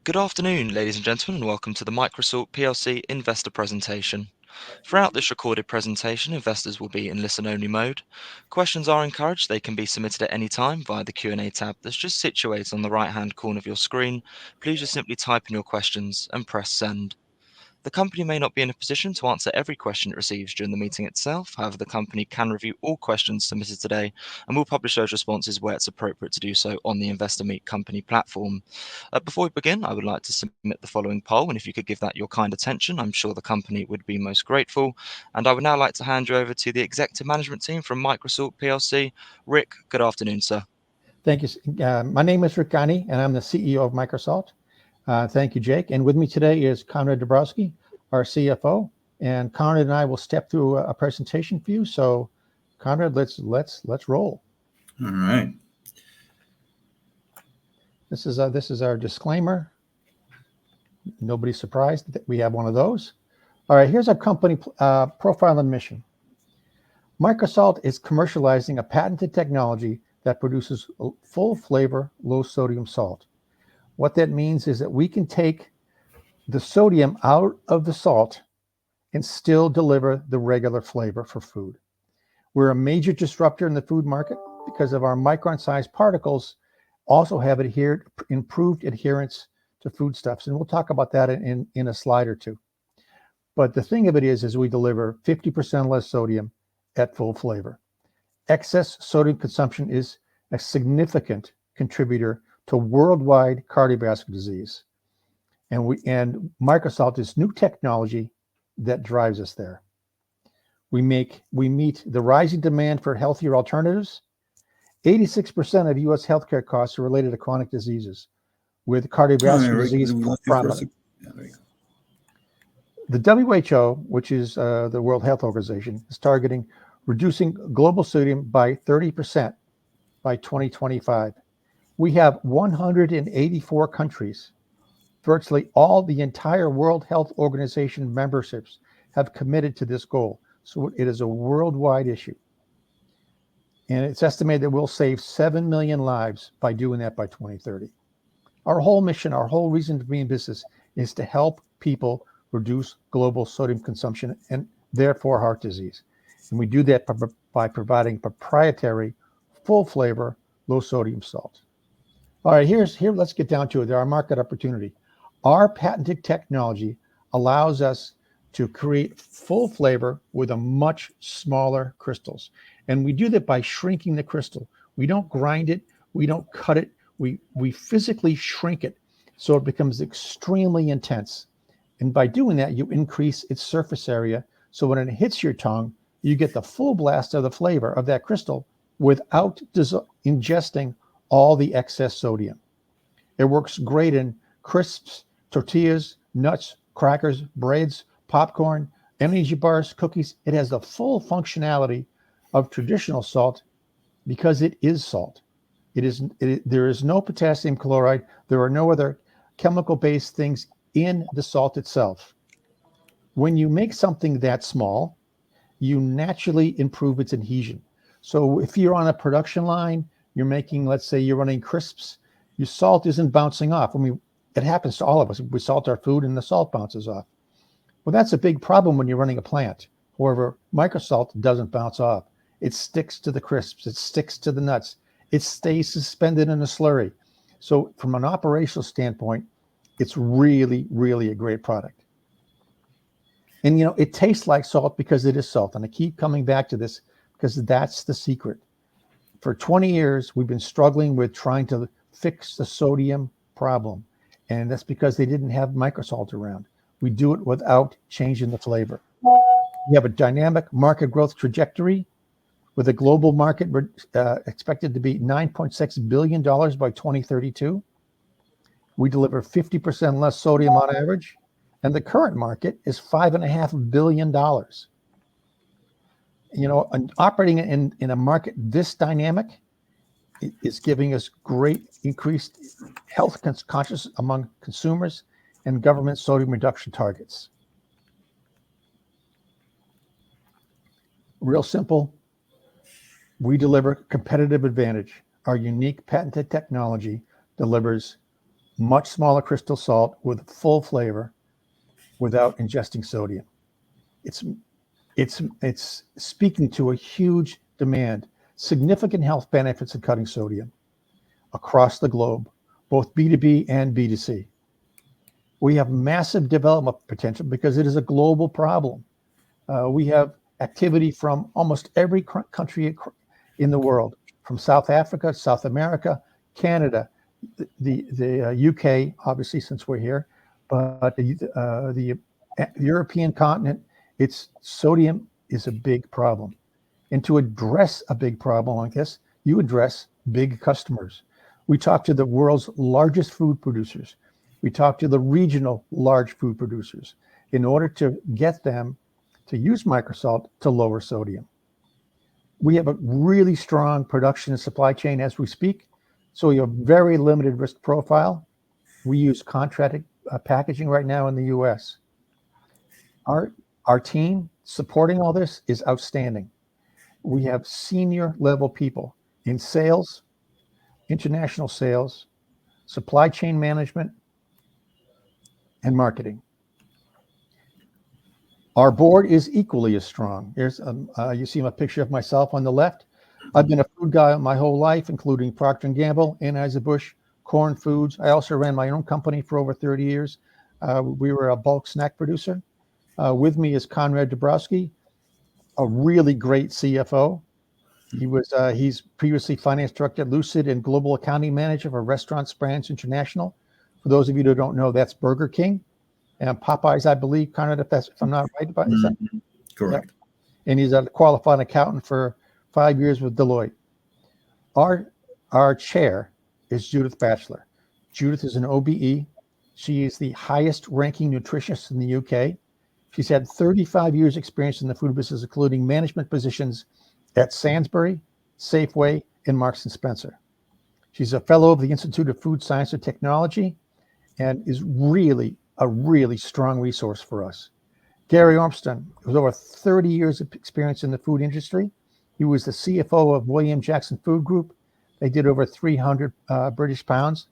Good afternoon, ladies and gentlemen, and welcome to the MICROSALT PLC investor presentation. Throughout this recorded presentation, investors will be in listen-only mode. Questions are encouraged. They can be submitted at any time via the Q&A tab that's just situated on the right-hand corner of your screen. Please just simply type in your questions and press send. The company may not be in a position to answer every question it receives during the meeting itself. However, the company can review all questions submitted today and will publish those responses where it's appropriate to do so on the Investor Meet Company platform. Before we begin, I would like to submit the following poll, and if you could give that your kind attention, I'm sure the company would be most grateful. And I would now like to hand you over to the executive management team from MICROSALT PLC. Rick, good afternoon, sir. Thank you. My name is Rick Gani, and I'm the CEO of MICROSALT. Thank you, Jake. And with me today is Conrad Dabrowski, our CFO. And Conrad and I will step through a presentation for you. So, Conrad, let's roll. All right. This is our disclaimer. Nobody's surprised that we have one of those. All right. Here's our company profile and mission. MICROSALT is commercializing a patented technology that produces full flavor, low sodium salt. What that means is that we can take the sodium out of the salt and still deliver the regular flavor for food. We're a major disruptor in the food market because of our micron-sized particles also have improved adherence to foodstuffs. And we'll talk about that in a slide or two. But the thing of it is we deliver 50% less sodium at full flavor. Excess sodium consumption is a significant contributor to worldwide cardiovascular disease. And MICROSALT is new technology that drives us there. We meet the rising demand for healthier alternatives. 86% of U.S. healthcare costs are related to chronic diseases, with cardiovascular disease prominent. The WHO, which is the World Health Organization, is targeting reducing global sodium by 30% by 2025. We have 184 countries. Virtually all the entire World Health Organization memberships have committed to this goal. So it is a worldwide issue. And it's estimated that we'll save 7 million lives by doing that by 2030. Our whole mission, our whole reason to be in business is to help people reduce global sodium consumption and therefore heart disease. And we do that by providing proprietary, full flavor, low sodium salt. All right, let's get down to it. There are market opportunity. Our patented technology allows us to create full flavor with a much smaller crystals. And we do that by shrinking the crystal. We don't grind it, we don't cut it, we physically shrink it so it becomes extremely intense. And by doing that, you increase its surface area. So when it hits your tongue, you get the full blast of the flavor of that crystal without ingesting all the excess sodium. It works great in crisps, tortillas, nuts, crackers, breads, popcorn, energy bars, cookies. It has the full functionality of traditional salt because it is salt. There is no potassium chloride. There are no other chemical-based things in the salt itself. When you make something that small, you naturally improve its adhesion. So if you're on a production line, you're making, let's say you're running crisps, your salt isn't bouncing off. I mean, it happens to all of us. We salt our food and the salt bounces off. Well, that's a big problem when you're running a plant. However, MICROSALT doesn't bounce off. It sticks to the crisps. It sticks to the nuts. It stays suspended in a slurry. So from an operational standpoint, it's really, really a great product. And, it tastes like salt because it is salt. And I keep coming back to this because that's the secret. For 20 years, we've been struggling with trying to fix the sodium problem. And that's because they didn't have MICROSALT around. We do it without changing the flavor. We have a dynamic market growth trajectory with a global market expected to be $9.6 billion by 2032. We deliver 50% less sodium on average, and the current market is $5.5 billion. And operating in a market this dynamic is giving us great increased health conscious among consumers and government sodium reduction targets. Real simple. We deliver competitive advantage. Our unique patented technology delivers much smaller crystal salt with full flavor without ingesting sodium. It's it's speaking to a huge demand, significant health benefits of cutting sodium across the globe, both B2B and B2C. We have massive development potential because it is a global problem. We have activity from almost every country in the world, from South Africa, South America, Canada, the UK, obviously, since we're here, but the European continent. It's sodium is a big problem, and to address a big problem like this, you address big customers. We talk to the world's largest food producers. We talk to the regional large food producers in order to get them to use microsalt to lower sodium. We have a really strong production and supply chain as we speak, so we have very limited risk profile. We use contracted packaging right now in the US. Our team supporting all this is outstanding. We have senior level people in sales, international sales, supply chain management, and marketing. Our board is equally as strong. Here's you see a picture of myself on the left. I've been a food guy my whole life, including Procter & Gamble, Anheuser-Busch, Corn Foods. I also ran my own company for over 30 years. We were a bulk snack producer. With me is Conrad Dabrowski, a really great CFO. He's previously finance director at Lucid and global accounting manager for Restaurants Brands International. For those of you who don't know, that's Burger King and Popeyes, I believe, Conrad, if I'm not right about is that? Correct. Yeah. And he's a qualified accountant for 5 years with Deloitte. Our chair is Judith Batchelor. Judith is an OBE. She is the highest ranking nutritionist in the UK. She's had 35 years experience in the food business, including management positions at Sainsbury, Safeway, and Marks and Spencer. She's a fellow of the Institute of Food Science and Technology and is really a really strong resource for us. Gary Ormston, with over 30 years of experience in the food industry. He was the CFO of William Jackson Food Group. They did over 300 British pounds.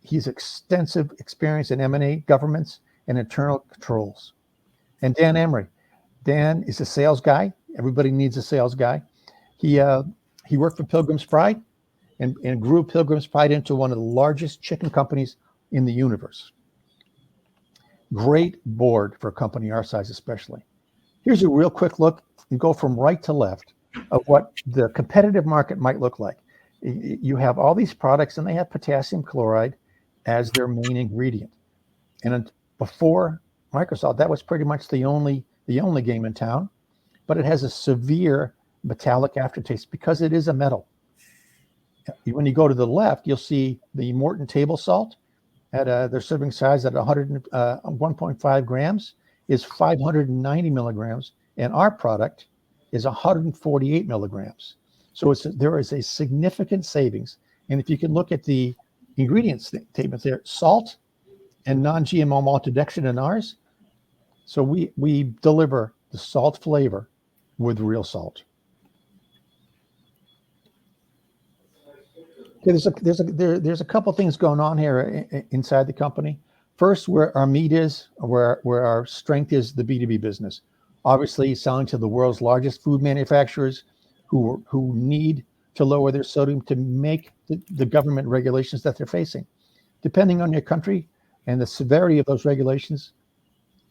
He's extensive experience in M&A, governments, and internal controls. And Dan Emery. Dan is a sales guy. Everybody needs a sales guy. He worked for Pilgrim's Pride and grew Pilgrim's Pride into one of the largest chicken companies in the universe. Great board for a company our size, especially. Here's a real quick look and go from right to left of what the competitive market might look like. You have all these products and they have potassium chloride as their main ingredient. And before MICROSALT, that was pretty much the only game in town, but it has a severe metallic aftertaste because it is a metal. When you go to the left, you'll see the Morton table salt at their serving size at 1.5 grams is 590 milligrams, and our product is 148 milligrams. So there is a significant savings. And if you can look at the ingredient statements there, salt and non-GMO maltodextrin in ours. So we deliver the salt flavor with real salt. Okay, there's a couple things going on here inside the company. First, where our meat is, where our strength is, the B2B business. Obviously, selling to the world's largest food manufacturers who need to lower their sodium to make the government regulations that they're facing. Depending on your country and the severity of those regulations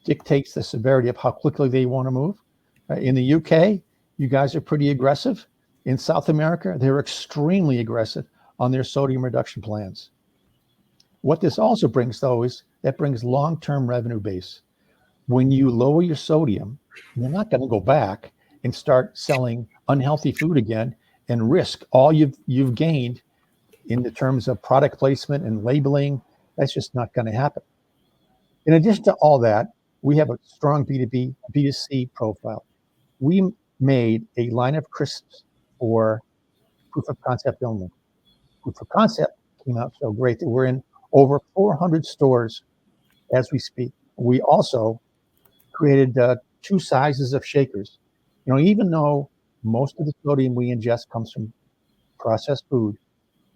dictates the severity of how quickly they want to move. In the UK, you guys are pretty aggressive. In South America, they're extremely aggressive on their sodium reduction plans. What this also brings, though, is that brings long-term revenue base. When you lower your sodium, you're not going to go back and start selling unhealthy food again and risk all you've gained in the terms of product placement and labeling. That's just not going to happen. In addition to all that, we have a strong B2B, B2C profile. We made a line of crisps for proof of concept only. Proof of concept came out so great that we're in over 400 stores as we speak. We also created 2 sizes of shakers. You know, even though most of the sodium we ingest comes from processed food,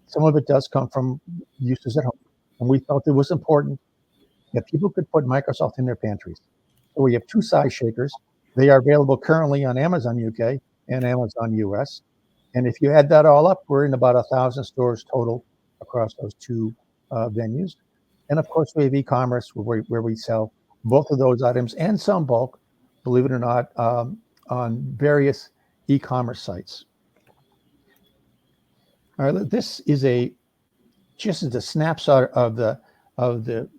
some of it does come from uses at home. and we felt it was important that people could put MICROSALT in their pantries. So we have 2 size shakers. They are available currently on Amazon UK and Amazon US. And if you add that all up, we're in about 1,000 stores total across those 2 venues. And of course, we have e-commerce where we sell both of those items and some bulk, believe it or not, on various e-commerce sites. All right, this is just as a snapshot of the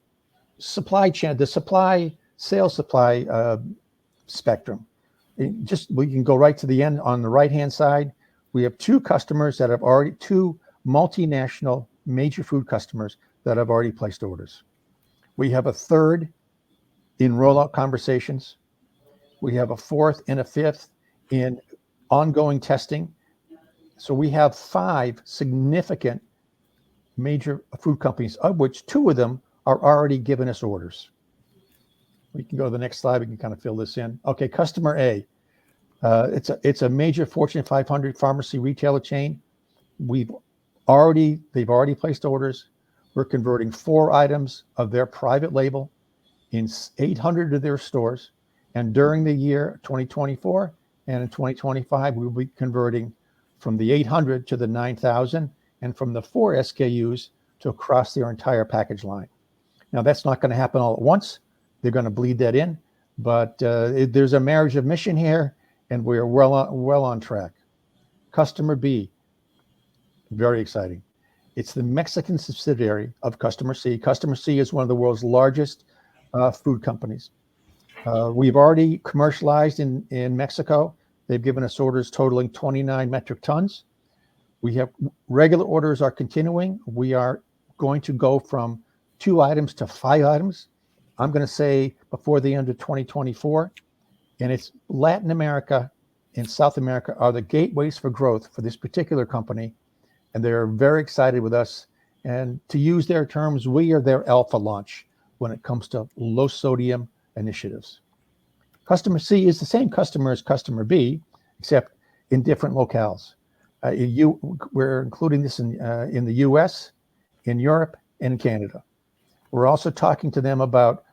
supply chain, the sales supply spectrum. We can go right to the end. On the right-hand side, we have 2 customers that have already, 2 multinational major food customers that have already placed orders. We have a 3rd in rollout conversations. We have a 4th and a 5th in ongoing testing. So we have 5 significant major food companies, of which 2 of them are already giving us orders. We can go to the next slide. We can kind of fill this in. Okay, customer A. It's a major Fortune 500 pharmacy retailer chain. They've already placed orders. We're converting 4 items of their private label in 800 of their stores. And during the year 2024 and in 2025, we'll be converting from the 800 to the 9,000 and from the 4 SKUs to across their entire package line. Now, that's not going to happen all at once. They're going to bleed that in, but there's a marriage of mission here, and we're well on track. Customer B, very exciting. It's the Mexican subsidiary of Customer C. Customer C is one of the world's largest food companies. We've already commercialized in Mexico. They've given us orders totaling 29 metric tons. We have regular orders are continuing. We are going to go from 2 items to 5 items. I'm going to say before the end of 2024. And it's Latin America and South America are the gateways for growth for this particular company. And they're very excited with us. And to use their terms, we are their alpha launch when it comes to low sodium initiatives. Customer C is the same customer as customer B, except in different locales. We're including this in the US, in Europe, and in Canada. We're also talking to them about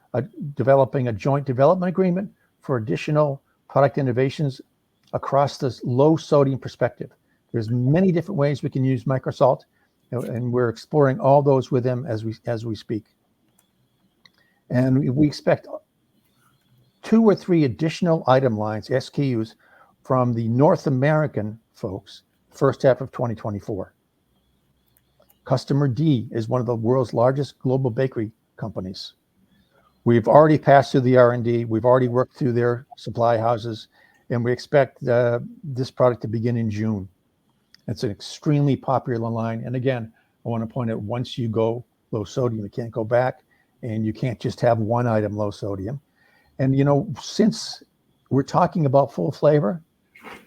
developing a joint development agreement for additional product innovations across this low sodium perspective. There's many different ways we can use MICROSALT, and we're exploring all those with them as we speak. And we expect 2 or 3 additional item lines, SKUs, from the North American folks, first half of 2024. Customer D is one of the world's largest global bakery companies. We've already passed through the R&D. We've already worked through their supply houses, and we expect this product to begin in June. It's an extremely popular line. And again, I want to point out, once you go low sodium, you can't go back, and you can't just have one item low sodium. And, since we're talking about full flavor,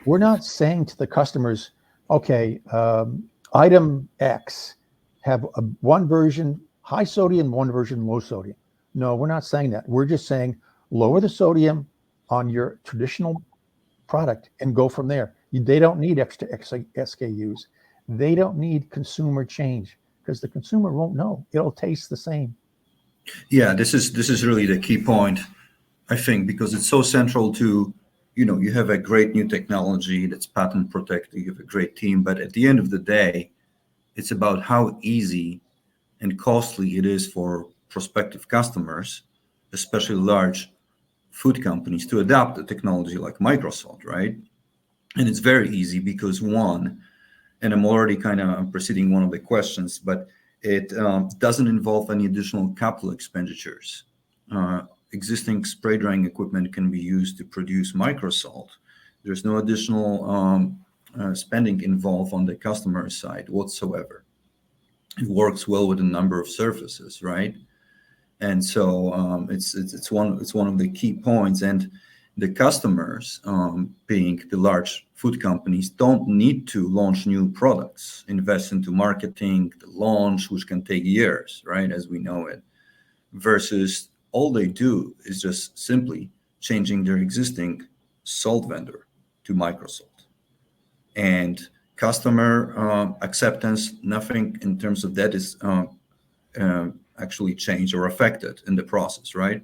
we're not saying to the customers, okay, item X, have one version high sodium, one version low sodium. No, we're not saying that. We're just saying lower the sodium on your traditional product and go from there. They don't need extra SKUs. They don't need consumer change, because the consumer won't know. It'll taste the same. Yeah, this is really the key point, I think, because it's so central to, you have a great new technology that's patent protected, you have a great team, but at the end of the day, it's about how easy and costly it is for prospective customers, especially large food companies, to adopt a technology like MICROSALT, right? And it's very easy because, one, and I'm preceding one of the questions, but it doesn't involve any additional capital expenditures. Existing spray drying equipment can be used to produce MICROSALT. There's no additional spending involved on the customer side whatsoever. It works well with a number of surfaces, right? And so it's one of the key points. And the customers, being the large food companies, don't need to launch new products, invest into marketing, the launch, which can take years, right, as we know it, versus all they do is just simply changing their existing salt vendor to MICROSALT. And customer acceptance, nothing in terms of that is actually changed or affected in the process, right?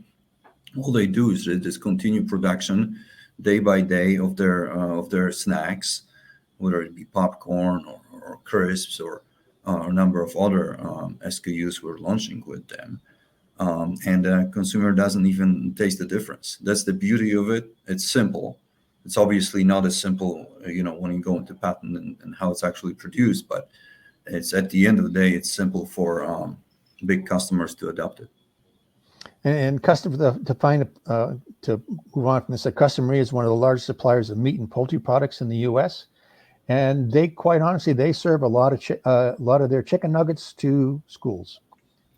All they do is they just continue production day by day of their snacks, whether it be popcorn or crisps or a number of other SKUs we're launching with them. And the consumer doesn't even taste the difference. That's the beauty of it. It's simple. It's obviously not as simple, when you go into patent and how it's actually produced, but it's at the end of the day, it's simple for big customers to adopt it. And to move on from this, Custom Maria is one of the largest suppliers of meat and poultry products in the U.S. And they, quite honestly, they serve a lot of their chicken nuggets to schools,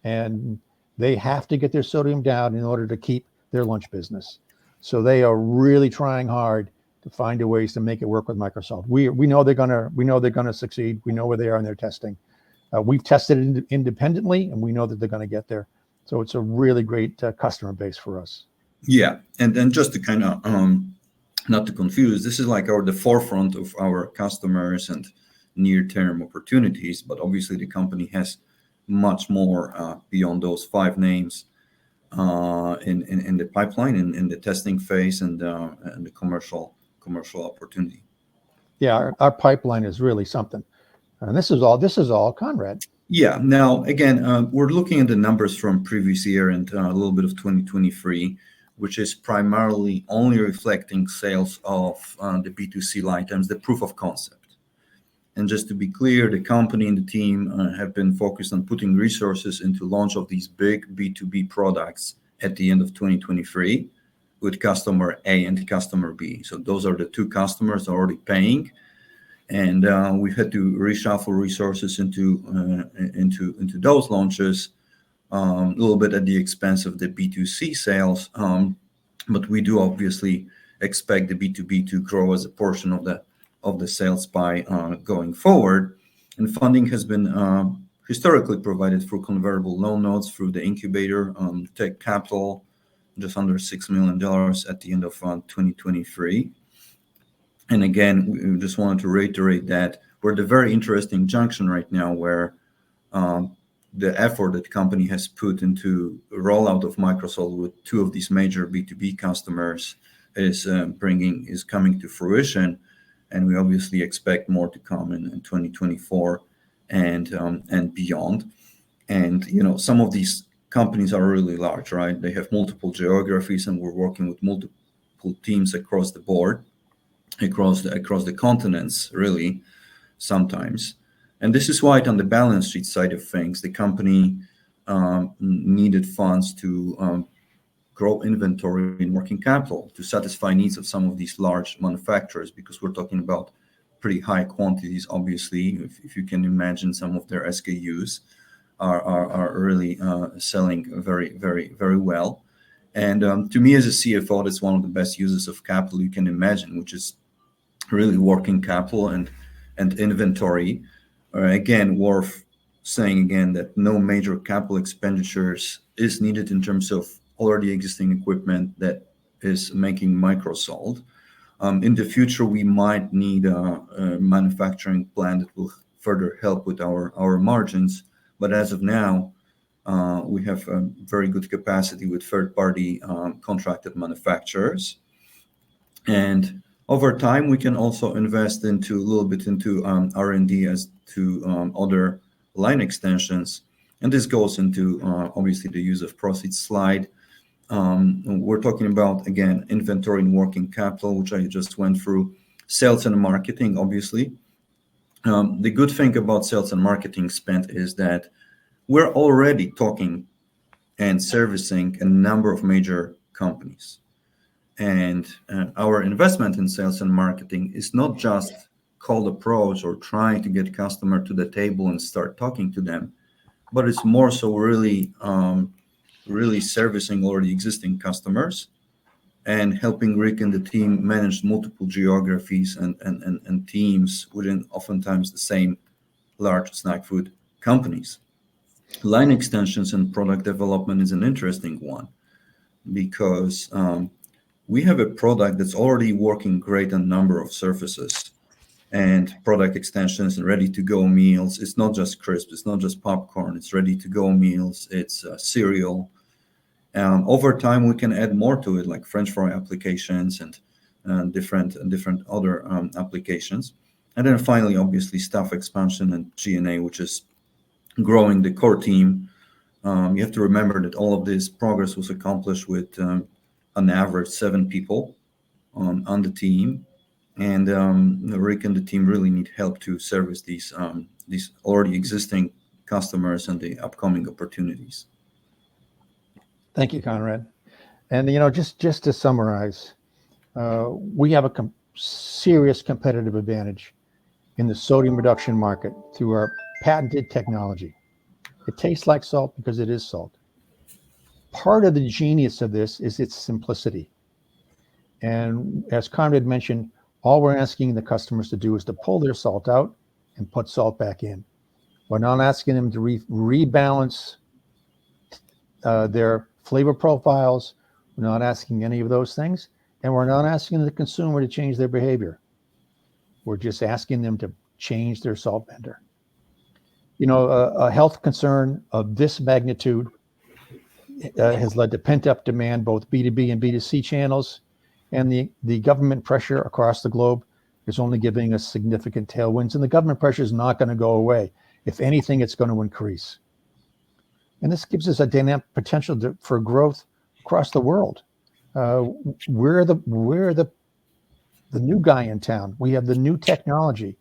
and they have to get their sodium down in order to keep their lunch business. So they are really trying hard to find ways to make it work with MICROSALT. We know they're gonna succeed. We know where they are in their testing. We've tested it independently, and we know that they're going to get there. So it's a really great customer base for us. Yeah, and then just to kind of not to confuse, this is like the forefront of our customers and near-term opportunities. But obviously, the company has much more beyond those 5 names in the pipeline, in the testing phase, and the commercial opportunity. Yeah, our pipeline is really something, and this is all Conrad. Yeah. Now, again, we're looking at the numbers from previous year and a little bit of 2023, which is primarily only reflecting sales of the B2C items, the proof of concept. And just to be clear, the company and the team have been focused on putting resources into launch of these big B2B products at the end of 2023 with customer A and customer B. So those are the 2 customers already paying. And we've had to reshuffle resources into those launches, a little bit at the expense of the B2C sales. But we do obviously expect the B2B to grow as a portion of the sales by going forward. And funding has been historically provided through convertible loan notes through the incubator, Tech Capital, just under $6 million at the end of 2023. And again, we just wanted to reiterate that we're at a very interesting junction right now where the effort that the company has put into the rollout of MICROSALT with 2 of these major B2B customers is coming to fruition. And we obviously expect more to come in 2024 and beyond. And, some of these companies are really large, right? They have multiple geographies, and we're working with multiple teams across the board, across the continents, really, sometimes. And this is why on the balance sheet side of things, the company needed funds to grow inventory and working capital to satisfy needs of some of these large manufacturers, because we're talking about pretty high quantities. Obviously, if you can imagine, some of their SKUs are really selling very, very, very well. And to me as a CFO, that's one of the best uses of capital you can imagine, which is really working capital and inventory. Again, worth saying again that no major capital expenditures is needed in terms of already existing equipment that is making MICROSALT. In the future, we might need a manufacturing plant that will further help with our margins. But as of now, we have a very good capacity with third-party contracted manufacturers. And over time, we can also invest a little bit into R&D as to other line extensions. And this goes into obviously the use of proceeds slide. We're talking about, again, inventory and working capital, which I just went through, sales and marketing, obviously. The good thing about sales and marketing spend is that we're already talking and servicing a number of major companies. And our investment in sales and marketing is not just cold approach or trying to get customer to the table and start talking to them, but it's more so really servicing already existing customers and helping Rick and the team manage multiple geographies and teams within oftentimes the same large snack food companies. Line extensions and product development is an interesting one because we have a product that's already working great on a number of surfaces. and product extensions and ready-to-go meals. It's not just crisps, it's not just popcorn, it's ready-to-go meals, it's cereal. Over time, we can add more to it, like French fry applications and different other applications. And then finally, obviously, staff expansion and G&A, which is growing the core team. You have to remember that all of this progress was accomplished with an average 7 people on the team. And Rick and the team really need help to service these already existing customers and the upcoming opportunities. Thank you, Conrad. And just to summarize, we have a serious competitive advantage in the sodium reduction market through our patented technology. It tastes like salt because it is salt. Part of the genius of this is its simplicity. And as Conrad mentioned, all we're asking the customers to do is to pull their salt out and put salt back in. We're not asking them to rebalance their flavor profiles. We're not asking any of those things. And we're not asking the consumer to change their behavior. We're just asking them to change their salt vendor. A health concern of this magnitude has led to pent-up demand, both B2B and B2C channels, and the government pressure across the globe is only giving us significant tailwinds, and the government pressure is not going to go away. If anything, it's going to increase. And this gives us a dynamic potential for growth across the world. We're the new guy in town. We have the new technology.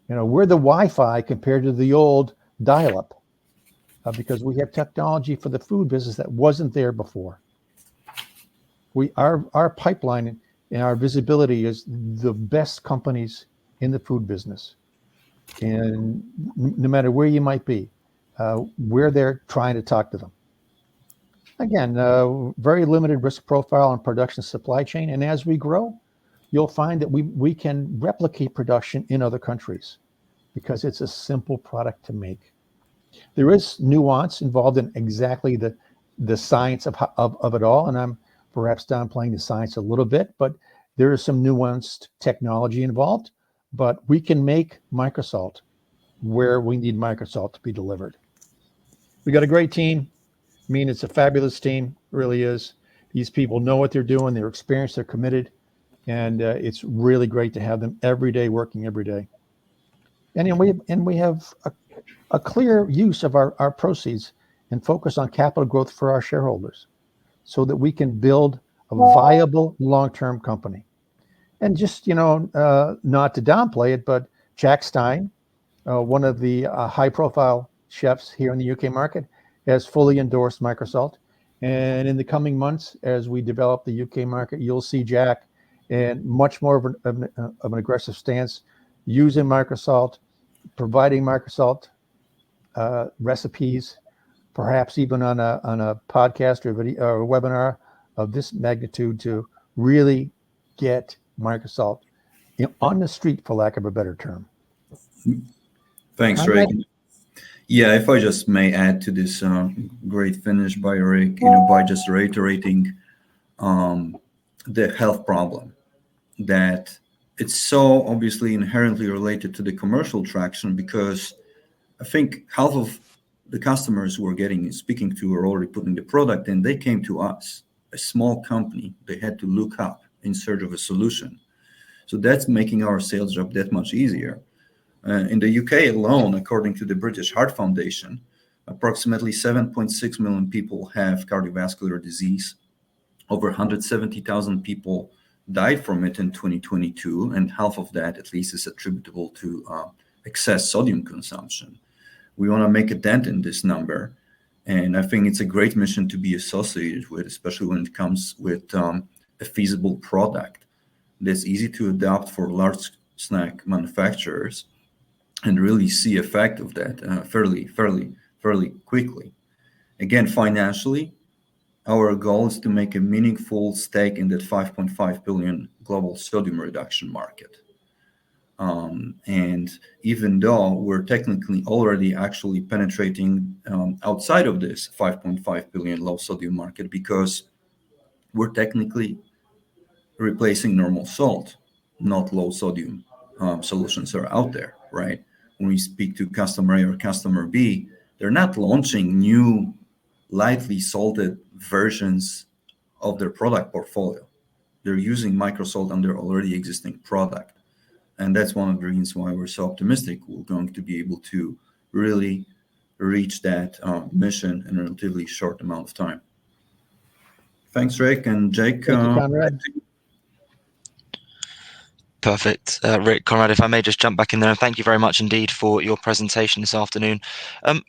We're the Wi-Fi compared to the old dial-up because we have technology for the food business that wasn't there before. Our pipeline and our visibility is the best companies in the food business. And no matter where you might be, we're there trying to talk to them. Again, very limited risk profile on production supply chain. And as we grow, you'll find that we can replicate production in other countries because it's a simple product to make. There is nuance involved in exactly the science of it all. And I'm perhaps downplaying the science a little bit, but there is some nuanced technology involved. But we can make MICROSALT where we need MICROSALT to be delivered. We got a great team. I mean, it's a fabulous team, it really is. These people know what they're doing, they're experienced, they're committed, and it's really great to have them every day, working every day. And we have a clear use of our proceeds and focus on capital growth for our shareholders so that we can build a viable long-term company. And just, not to downplay it, but Jack Stein, one of the high-profile chefs here in the UK market, has fully endorsed MICROSALT. And in the coming months, as we develop the UK market, you'll see Jack in much more of an aggressive stance, using MICROSALT, providing MICROSALT recipes, perhaps even on a podcast or video or a webinar of this magnitude to really get MICROSALT on the street, for lack of a better term. Thanks, Rick. Yeah, if I just may add to this great finish by Rick, by just reiterating the health problem, that it's so obviously inherently related to the commercial traction, because I think half of the customers we're speaking to are already putting the product in. They came to us, a small company they had to look up in search of a solution. So that's making our sales job that much easier. In the UK alone, according to the British Heart Foundation, approximately 7.6 million people have cardiovascular disease. Over 170,000 people died from it in 2022, and half of that at least is attributable to excess sodium consumption. We want to make a dent in this number, and I think it's a great mission to be associated with, especially when it comes with a feasible product that's easy to adopt for large snack manufacturers and really see effect of that fairly quickly. Again, financially, our goal is to make a meaningful stake in that 5.5 billion global sodium reduction market. And even though we're technically already actually penetrating outside of this 5.5 billion low sodium market, because we're technically replacing normal salt, not low sodium solutions are out there, right? When we speak to customer A or customer B, they're not launching new lightly salted versions of their product portfolio. They're using MICROSALT on their already existing product. And that's one of the reasons why we're so optimistic we're going to be able to really reach that mission in a relatively short amount of time. Thanks, Rick. And Jake. Thank you, Conrad. Perfect. Rick, Conrad, if I may just jump back in there, and thank you very much indeed for your presentation this afternoon.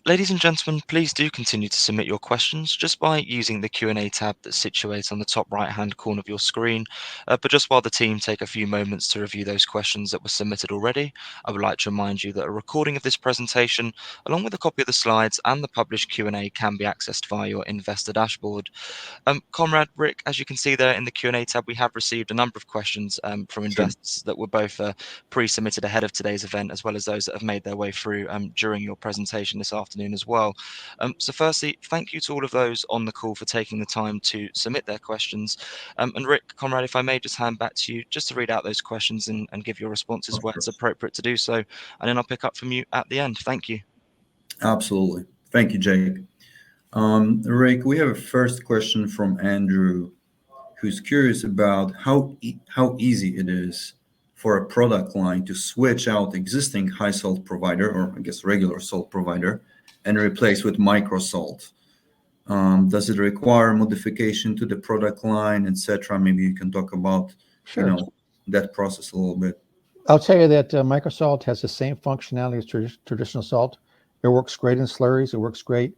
Ladies and gentlemen, please do continue to submit your questions just by using the Q&A tab that's situated on the top right-hand corner of your screen. But just while the team take a few moments to review those questions that were submitted already, I would like to remind you that a recording of this presentation, along with a copy of the slides and the published Q&A, can be accessed via your investor dashboard. Conrad, Rick, as you can see there in the Q&A tab, we have received a number of questions from investors that were both pre-submitted ahead of today's event, as well as those that have made their way through during your presentation this afternoon as well. So firstly, thank you to all of those on the call for taking the time to submit their questions. And Rick, Conrad, if I may just hand back to you just to read out those questions and give your responses where it's appropriate to do so, and then I'll pick up from you at the end. Thank you. Absolutely. Thank you, Jake. Rick, we have a first question from Andrew, who's curious about how easy it is for a product line to switch out existing high salt provider, or I guess regular salt provider, and replace with MICROSALT. Does it require modification to the product line, etc.? Maybe you can talk about that process a little bit. I'll tell you that MICROSALT has the same functionality as traditional salt. It works great in slurries. It works great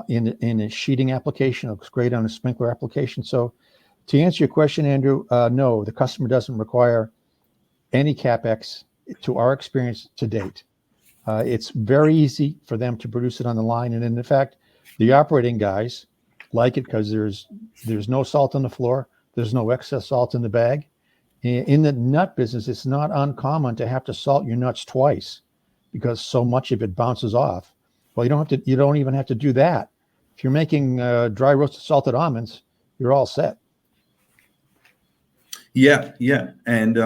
in a sheeting application. It looks great on a sprinkler application. So to answer your question, Andrew, no, the customer doesn't require any CapEx to our experience to date. It's very easy for them to produce it on the line. And in fact, the operating guys like it because there's no salt on the floor. There's no excess salt in the bag. In the nut business, it's not uncommon to have to salt your nuts twice because so much of it bounces off. Well, you don't even have to do that. If you're making dry roasted salted almonds, you're all set. Yeah. And,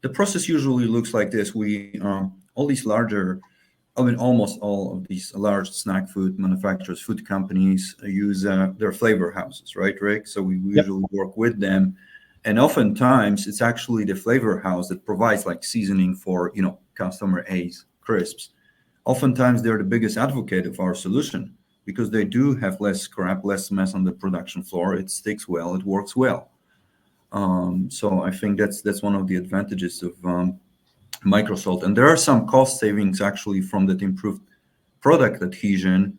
the process usually looks like this. All these almost all of these large snack food manufacturers, food companies use their flavor houses, right, Rick? So we usually work with them. And oftentimes it's actually the flavor house that provides like seasoning for, customer A's crisps. Oftentimes they're the biggest advocate of our solution because they do have less scrap, less mess on the production floor. It sticks well, it works well. So I think that's one of the advantages of MICROSALT. And there are some cost savings actually from that improved product adhesion.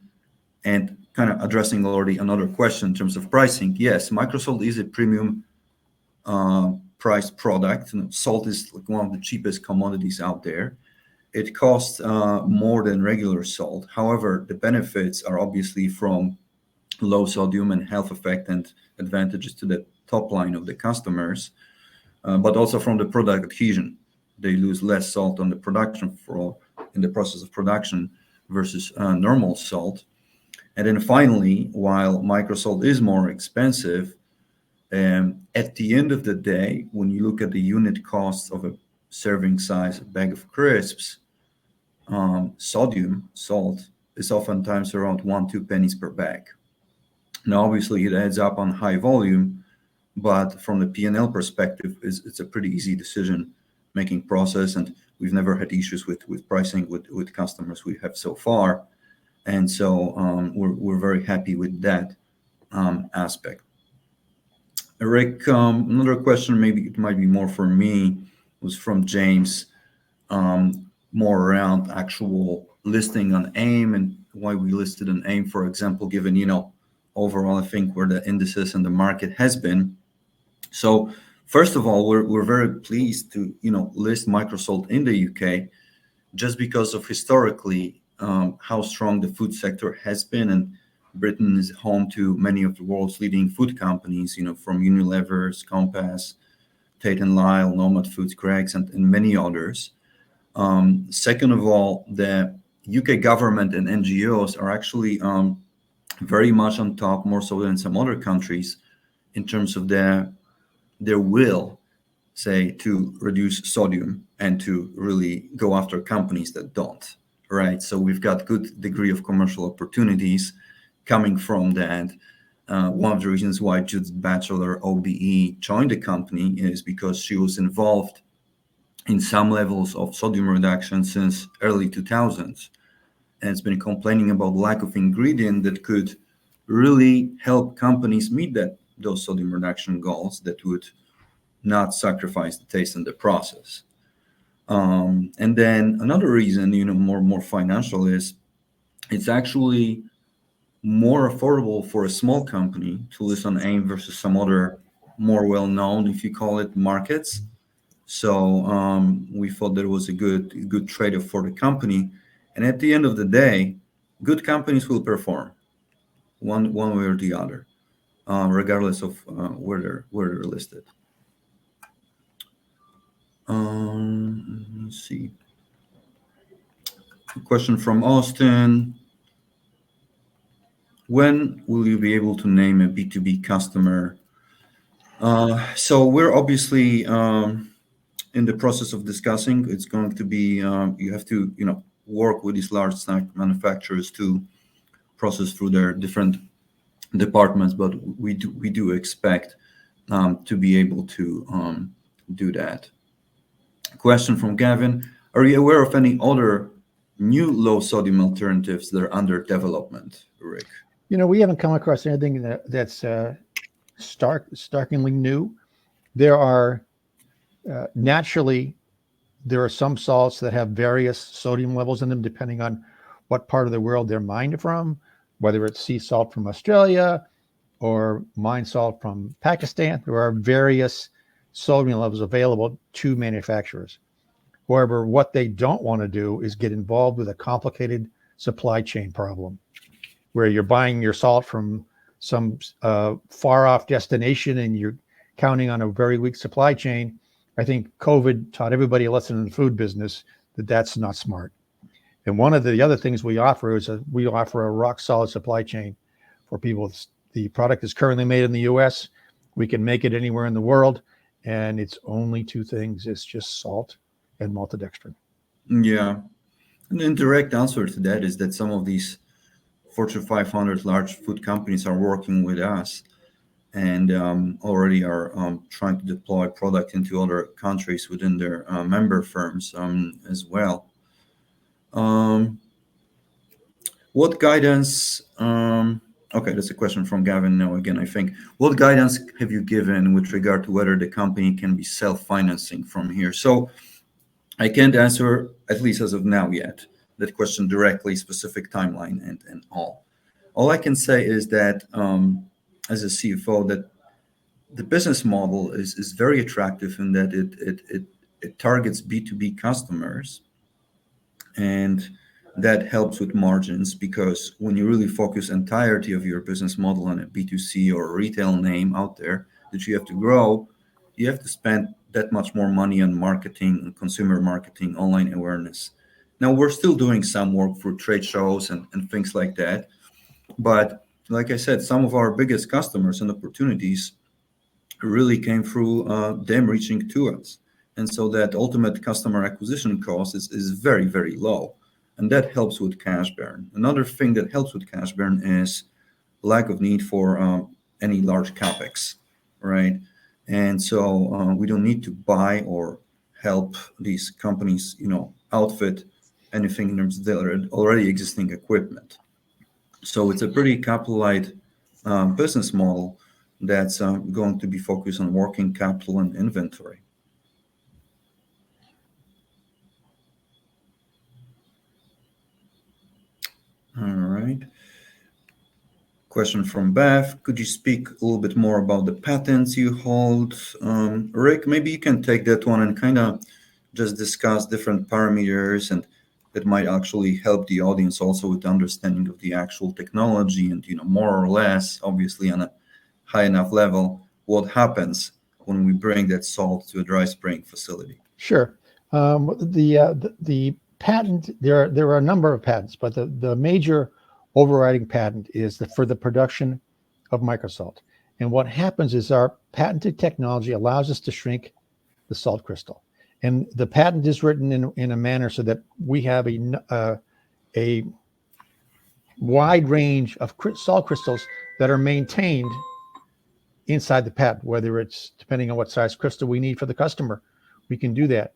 And kind of addressing already another question in terms of pricing. Yes, MICROSALT is a premium priced product. Salt is like one of the cheapest commodities out there. It costs more than regular salt. However, the benefits are obviously from low sodium and health effect and advantages to the top line of the customers, but also from the product adhesion. They lose less salt on the production floor in the process of production versus normal salt. And then finally, while MICROSALT is more expensive, at the end of the day, when you look at the unit cost of a serving size bag of crisps, salt is oftentimes around 1-2 pennies per bag. Now, obviously, it adds up on high volume, but from the P&L perspective, it's a pretty easy decision-making process, and we've never had issues with pricing with customers we have so far, and so we're very happy with that aspect. Rick, another question, maybe it might be more for me, was from James, more around actual listing on AIM and why we listed on AIM, for example, given, overall, I think where the indices and the market has been. So first of all, we're very pleased to, list MICROSALT in the UK just because of historically how strong the food sector has been. And Britain is home to many of the world's leading food companies, from Unilever's, Compass, Tate & Lyle, Nomad Foods, Greggs, and many others. Second of all, the UK government and NGOs are actually very much on top, more so than some other countries, in terms of their will say, to reduce sodium and to really go after companies that don't, right? So we've got good degree of commercial opportunities coming from that. One of the reasons why Judith Batchelor, OBE, joined the company is because she was involved in some levels of sodium reduction since early 2000s, and has been complaining about lack of ingredient that could really help companies meet those sodium reduction goals that would not sacrifice the taste in the process. And then another reason, more financial, is it's actually more affordable for a small company to list on AIM versus some other more well-known, if you call it, markets. So we thought that was a good trade-off for the company. And at the end of the day, good companies will perform one way or the other, regardless of where they're listed. Let's see. A question from Austin. When will you be able to name a B2B customer? So we're obviously in the process of discussing. It's going to be, you have to, work with these large snack manufacturers to process through their different departments, but we do expect to be able to do that. Question from Gavin. Are you aware of any other new low sodium alternatives that are under development, Rick? We haven't come across anything that's starkly new. There are naturally, there are some salts that have various sodium levels in them depending on what part of the world they're mined from, whether it's sea salt from Australia or mine salt from Pakistan. There are various sodium levels available to manufacturers. However, what they don't want to do is get involved with a complicated supply chain problem where you're buying your salt from some far off destination and you're counting on a very weak supply chain. I think COVID taught everybody a lesson in the food business that that's not smart. And one of the other things we offer is we offer a rock solid supply chain for people. The product is currently made in the US. We can make it anywhere in the world. And it's only two things. It's just salt and maltodextrin. Yeah. And the indirect answer to that is that some of these Fortune 500 large food companies are working with us and already are trying to deploy product into other countries within their member firms as well. What guidance, okay, that's a question from Gavin now again, I think. What guidance have you given with regard to whether the company can be self-financing from here? So I can't answer, at least as of now yet, that question directly, specific timeline and all. All I can say is that as a CFO, that the business model is very attractive in that it targets B2B customers, and that helps with margins, because when you really focus entirety of your business model on a B2C or a retail name out there that you have to grow, you have to spend that much more money on marketing, consumer marketing, online awareness. Now, we're still doing some work for trade shows and things like that. But like I said, some of our biggest customers and opportunities really came through them reaching to us. And so that ultimate customer acquisition cost is very, very low. And that helps with cash burn. Another thing that helps with cash burn is lack of need for any large capex, right? And so we don't need to buy or help these companies, outfit anything in terms of their already existing equipment. So it's a pretty capital light business model that's going to be focused on working capital and inventory. All right. Question from Beth. Could you speak a little bit more about the patents you hold? Rick, maybe you can take that one and kind of just discuss different parameters, and that might actually help the audience also with understanding of the actual technology and, more or less, obviously on a high enough level, what happens when we bring that salt to a dry spraying facility. Sure. The patent, there are a number of patents, but the major overriding patent is for the production of MICROSALT. And what happens is our patented technology allows us to shrink the salt crystal. And the patent is written in a manner so that we have a wide range of salt crystals that are maintained inside the patent, whether it's depending on what size crystal we need for the customer, we can do that.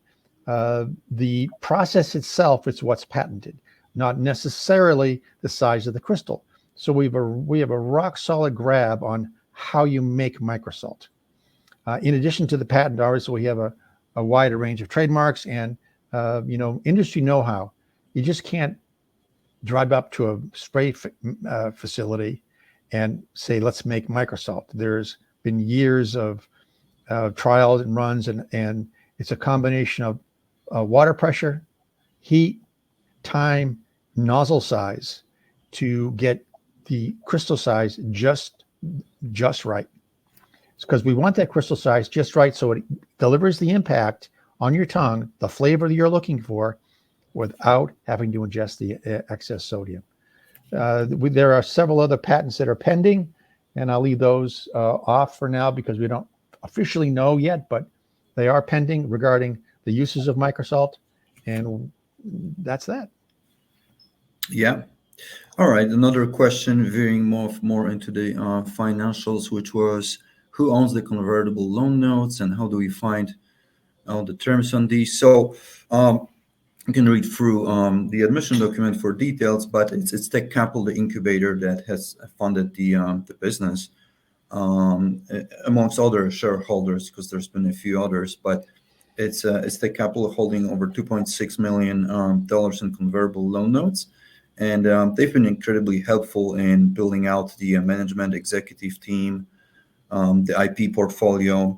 The process itself is what's patented, not necessarily the size of the crystal. So we have a rock solid grab on how you make MICROSALT. In addition to the patent, obviously we have a wider range of trademarks and industry know-how. You just can't drive up to a spray facility and say, let's make MICROSALT. There's been years of trials and runs, and it's a combination of water pressure, heat, time, nozzle size to get the crystal size just right. It's because we want that crystal size just right so it delivers the impact on your tongue, the flavor that you're looking for, without having to ingest the excess sodium. There are several other patents that are pending, and I'll leave those off for now because we don't officially know yet, but they are pending regarding the uses of MICROSALT, and that's that. Yeah. All right. Another question veering more into the financials, which was who owns the convertible loan notes and how do we find out the terms on these? So you can read through the admission document for details, but it's Tech Capital, the incubator that has funded the business, amongst other shareholders, because there's been a few others, but it's Tech Capital holding over $2.6 million in convertible loan notes. And they've been incredibly helpful in building out the management executive team, the IP portfolio,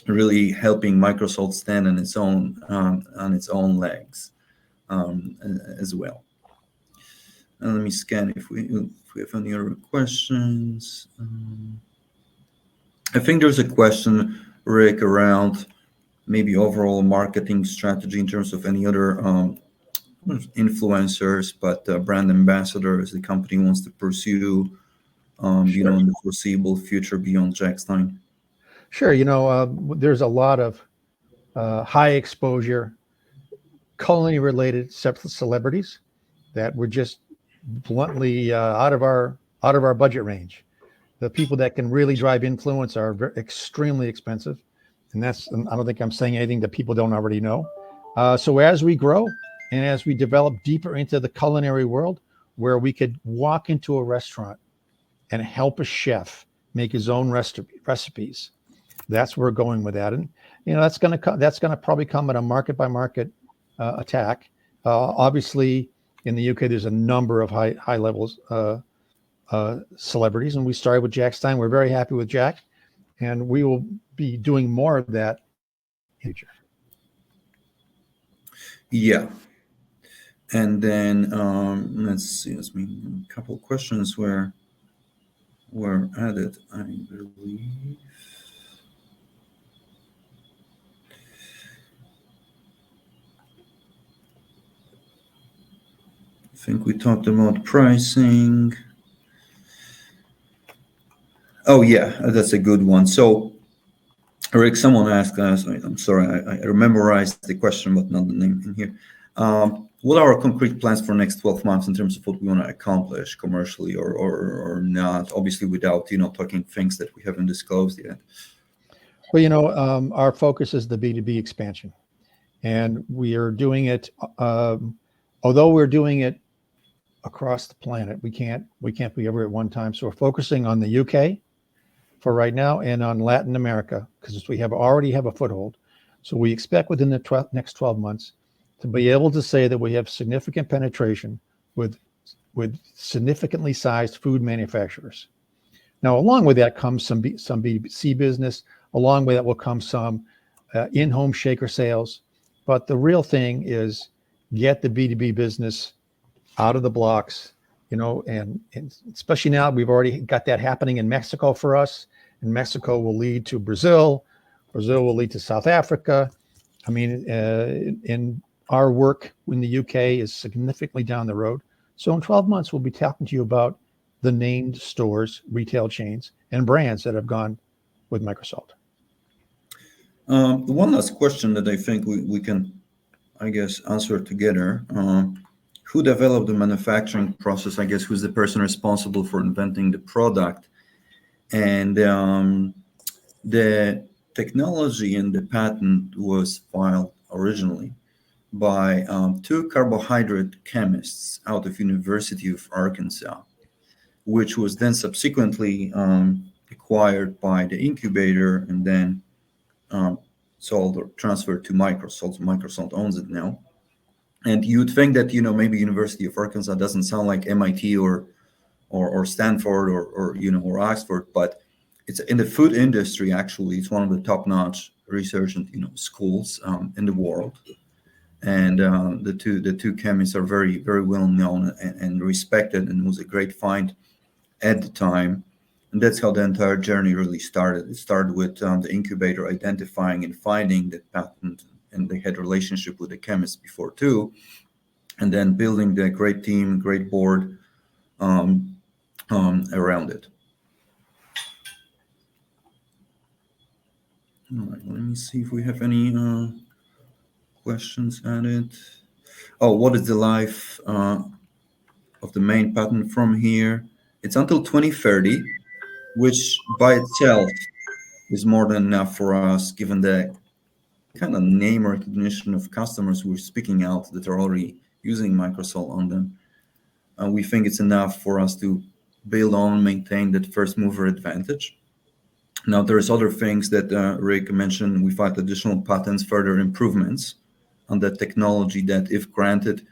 really helping MICROSALT stand on its own legs as well. And let me scan if we have any other questions. I think there's a question, Rick, around maybe overall marketing strategy in terms of any other influencers, but brand ambassadors the company wants to pursue, Sure. In the foreseeable future beyond Jack Stein. Sure. There's a lot of high exposure culinary related celebrities that were just bluntly out of our budget range. The people that can really drive influence are extremely expensive, and I don't think I'm saying anything that people don't already know. So as we grow and as we develop deeper into the culinary world, where we could walk into a restaurant and help a chef make his own recipes, that's where we're going with that. And that's going to probably come at a market by market attack. Obviously, in the UK, there's a number of high levels celebrities, and we started with Jack Stein. We're very happy with Jack, and we will be doing more of that in the future. Yeah. And then let's see. A couple of questions were added, I believe. I think we talked about pricing. Oh yeah, that's a good one. So, Rick, someone asked us. I'm sorry, I memorized the question, but not the name in here. What are our concrete plans for next 12 months in terms of what we want to accomplish commercially or not? Obviously, without talking things that we haven't disclosed yet. Well, our focus is the B2B expansion, and we are doing it. Although we're doing it across the planet, we can't be everywhere at one time. So we're focusing on the UK for right now and on Latin America because we already have a foothold. So we expect within the next 12 months to be able to say that we have significant penetration with significantly sized food manufacturers. Now, along with that comes some B2C business. Along with that will come some in-home shaker sales. But the real thing is get the B2B business out of the blocks, and especially now we've already got that happening in Mexico for us, and Mexico will lead to Brazil. Brazil will lead to South Africa. I mean, in our work in the UK is significantly down the road. So in 12 months, we'll be talking to you about the named stores, retail chains, and brands that have gone with MICROSALT. One last question that I think we can, I guess, answer together. Who developed the manufacturing process? I guess who's the person responsible for inventing the product? And the technology and the patent was filed originally by two carbohydrate chemists out of University of Arkansas, which was then subsequently acquired by the incubator and then um, sold or transferred to Microsoft. Microsoft owns it now. And you'd think that maybe University of Arkansas doesn't sound like MIT or Stanford or Oxford, but it's in the food industry. Actually, it's one of the top-notch research and schools in the world. And the two chemists are very very well known and respected, and it was a great find at the time. And that's how the entire journey really started. It started with the incubator identifying and finding that patent, and they had relationship with the chemists before too, and then building the great team, great board um, around it. All right, let me see if we have any questions added. Oh, what is the life of the main patent from here? It's until 2030, which by itself is more than enough for us, given the kind of name recognition of customers who are speaking out that are already using Microsoft on them. We think it's enough for us to build on, maintain that first mover advantage. Now, there's other things that Rick mentioned. We filed additional patents, further improvements on that technology that, if granted,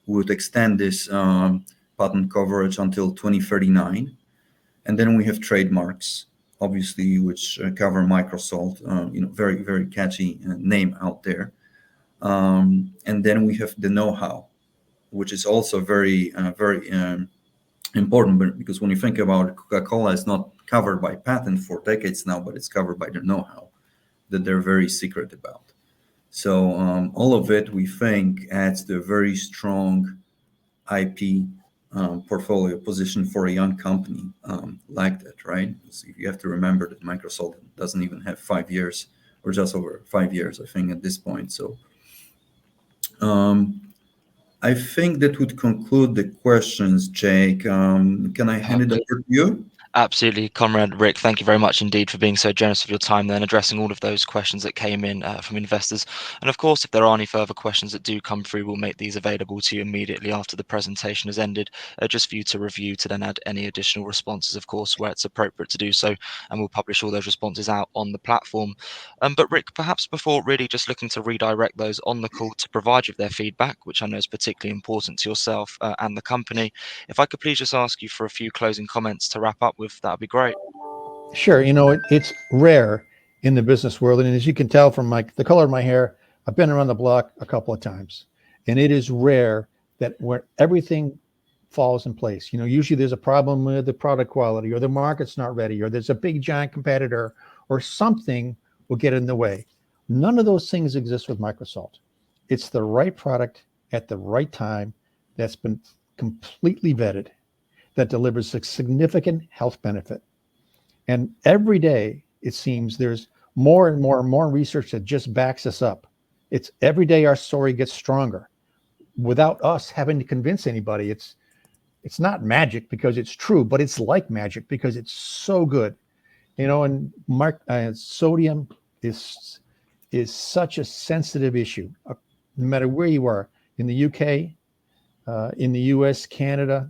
would extend this patent coverage until 2039. And then we have trademarks, obviously, which cover Microsoft, very, very catchy name out there. And then we have the know-how, which is also very, very important, because when you think about it, Coca-Cola is not covered by patent for decades now, but it's covered by their know-how that they're very secret about. So all of it, we think, adds to a very strong IP portfolio position for a young company like that, right? So you have to remember that Microsoft doesn't even have 5 years, or just over 5 years, I think, at this point. So I think that would conclude the questions, Jake. Can I hand it over to you? Absolutely, Comrade Rick. Thank you very much indeed for being so generous with your time then, addressing all of those questions that came in from investors. And of course, if there are any further questions that do come through, we'll make these available to you immediately after the presentation has ended, just for you to review, to then add any additional responses, of course, where it's appropriate to do so. And we'll publish all those responses out on the platform. But Rick, perhaps before really just looking to redirect those on the call to provide you with their feedback, which I know is particularly important to yourself and the company, if I could please just ask you for a few closing comments to wrap up with, that would be great. Sure. It's rare in the business world. And as you can tell from the color of my hair, I've been around the block a couple of times. And it is rare that where everything falls in place. Usually there's a problem with the product quality, or the market's not ready, or there's a big giant competitor, or something will get in the way. None of those things exist with Microsoft. It's the right product at the right time that's been completely vetted, that delivers a significant health benefit. And every day, it seems there's more and more and more research that just backs us up. It's every day our story gets stronger without us having to convince anybody. It's not magic because it's true, but it's like magic because it's so good. And sodium is such a sensitive issue, no matter where you are, in the UK, in the US, Canada,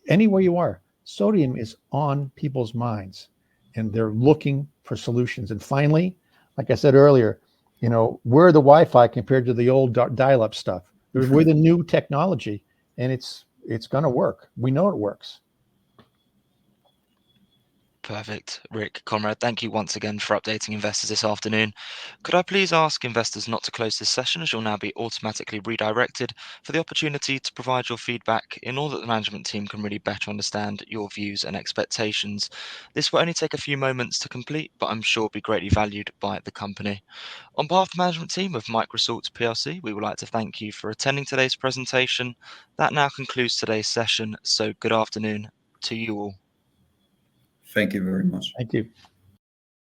anywhere you are. Sodium is on people's minds, and they're looking for solutions. And finally, like I said earlier, we're the Wi-Fi compared to the old dial-up stuff. We're the new technology, and it's going to work. We know it works. Perfect. Rick, Conrad, thank you once again for updating investors this afternoon. Could I please ask investors not to close this session, as you'll now be automatically redirected for the opportunity to provide your feedback in order that the management team can really better understand your views and expectations. This will only take a few moments to complete, but I'm sure will be greatly valued by the company. On behalf of the management team of MICROSALT PLC, we would like to thank you for attending today's presentation. That now concludes today's session, so good afternoon to you all. Thank you very much. Thank you.